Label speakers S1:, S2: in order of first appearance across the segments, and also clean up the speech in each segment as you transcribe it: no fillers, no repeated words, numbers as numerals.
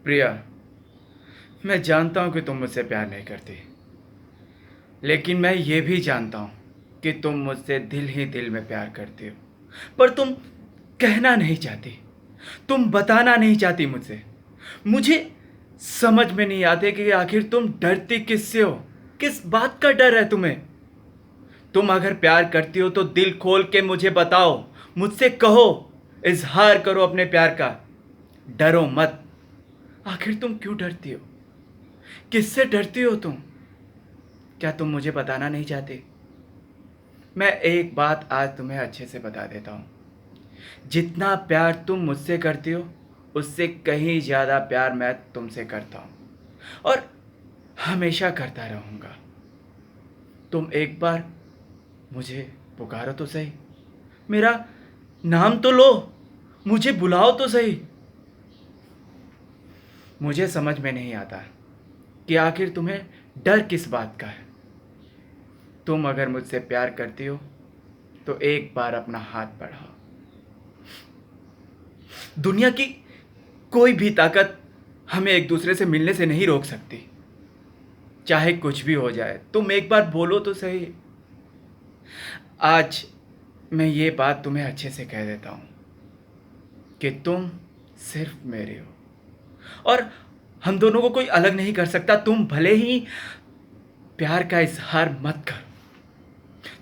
S1: प्रिया, मैं जानता हूँ कि तुम मुझसे प्यार नहीं करती, लेकिन मैं ये भी जानता हूँ कि तुम मुझसे दिल ही दिल में प्यार करती हो। पर तुम कहना नहीं चाहती, तुम बताना नहीं चाहती मुझसे। मुझे समझ में नहीं आते कि आखिर तुम डरती किससे हो, किस बात का डर है तुम्हें। तुम अगर प्यार करती हो तो दिल खोल के मुझे बताओ, मुझसे कहो, इजहार करो अपने प्यार का। डरो मत। आखिर तुम क्यों डरती हो? किससे डरती हो तुम? क्या तुम मुझे बताना नहीं चाहते? मैं एक बात आज तुम्हें अच्छे से बता देता हूँ। जितना प्यार तुम मुझसे करती हो, उससे कहीं ज़्यादा प्यार मैं तुमसे करता हूँ और हमेशा करता रहूँगा। तुम एक बार मुझे पुकारो तो सही, मेरा नाम तो लो, मुझे बुलाओ तो सही। मुझे समझ में नहीं आता कि आखिर तुम्हें डर किस बात का है। तुम अगर मुझसे प्यार करती हो तो एक बार अपना हाथ बढ़ाओ। दुनिया की कोई भी ताकत हमें एक दूसरे से मिलने से नहीं रोक सकती, चाहे कुछ भी हो जाए। तुम एक बार बोलो तो सही। आज मैं ये बात तुम्हें अच्छे से कह देता हूँ कि तुम सिर्फ मेरे हो और हम दोनों को कोई अलग नहीं कर सकता। तुम भले ही प्यार का इजहार मत करो,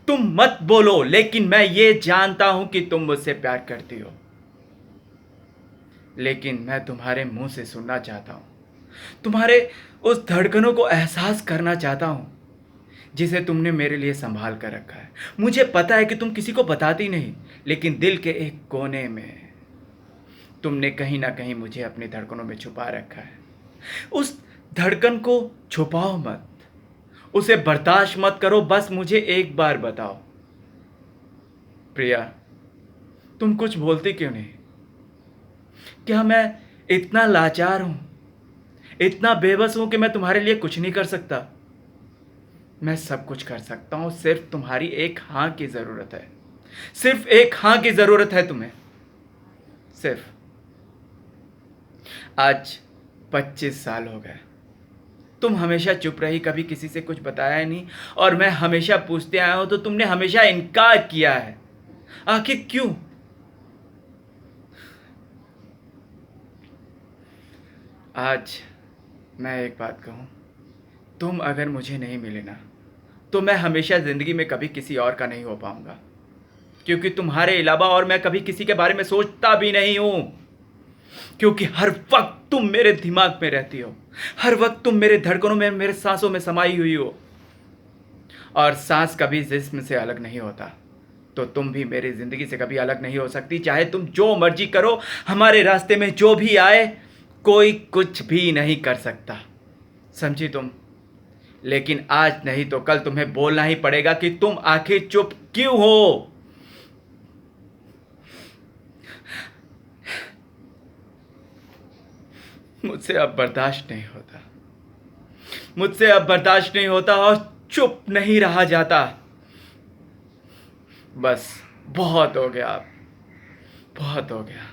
S1: तुम मत बोलो, लेकिन मैं ये जानता हूं कि तुम मुझसे प्यार करती हो। लेकिन मैं तुम्हारे मुंह से सुनना चाहता हूं, तुम्हारे उस धड़कनों को एहसास करना चाहता हूं जिसे तुमने मेरे लिए संभाल कर रखा है। मुझे पता है कि तुम किसी को बताती नहीं, लेकिन दिल के एक कोने में तुमने कहीं ना कहीं मुझे अपनी धड़कनों में छुपा रखा है। उस धड़कन को छुपाओ मत, उसे बर्दाश्त मत करो। बस मुझे एक बार बताओ, प्रिया, तुम कुछ बोलती क्यों नहीं? क्या मैं इतना लाचार हूं, इतना बेबस हूं कि मैं तुम्हारे लिए कुछ नहीं कर सकता? मैं सब कुछ कर सकता हूं, सिर्फ तुम्हारी एक हाँ की जरूरत है। सिर्फ एक हाँ की जरूरत है तुम्हें, सिर्फ। आज 25 साल हो गए, तुम हमेशा चुप रही, कभी किसी से कुछ बताया ही नहीं, और मैं हमेशा पूछते आया हूं तो तुमने हमेशा इनकार किया है। आखिर क्यों? आज मैं एक बात कहूं, तुम अगर मुझे नहीं मिले ना, तो मैं हमेशा ज़िंदगी में कभी किसी और का नहीं हो पाऊंगा, क्योंकि तुम्हारे अलावा और मैं कभी किसी के बारे में सोचता भी नहीं हूं। क्योंकि हर वक्त तुम मेरे दिमाग में रहती हो, हर वक्त तुम मेरे धड़कनों में, मेरे सांसों में समाई हुई हो। और सांस कभी जिस्म से अलग नहीं होता, तो तुम भी मेरी ज़िंदगी से कभी अलग नहीं हो सकती। चाहे तुम जो मर्जी करो, हमारे रास्ते में जो भी आए, कोई कुछ भी नहीं कर सकता, समझी तुम? लेकिन आज नहीं तो कल तुम्हें बोलना ही पड़ेगा कि तुम आखिर चुप क्यों हो। मुझसे अब बर्दाश्त नहीं होता, मुझसे अब बर्दाश्त नहीं होता और चुप नहीं रहा जाता। बस बहुत हो गया, अब बहुत हो गया।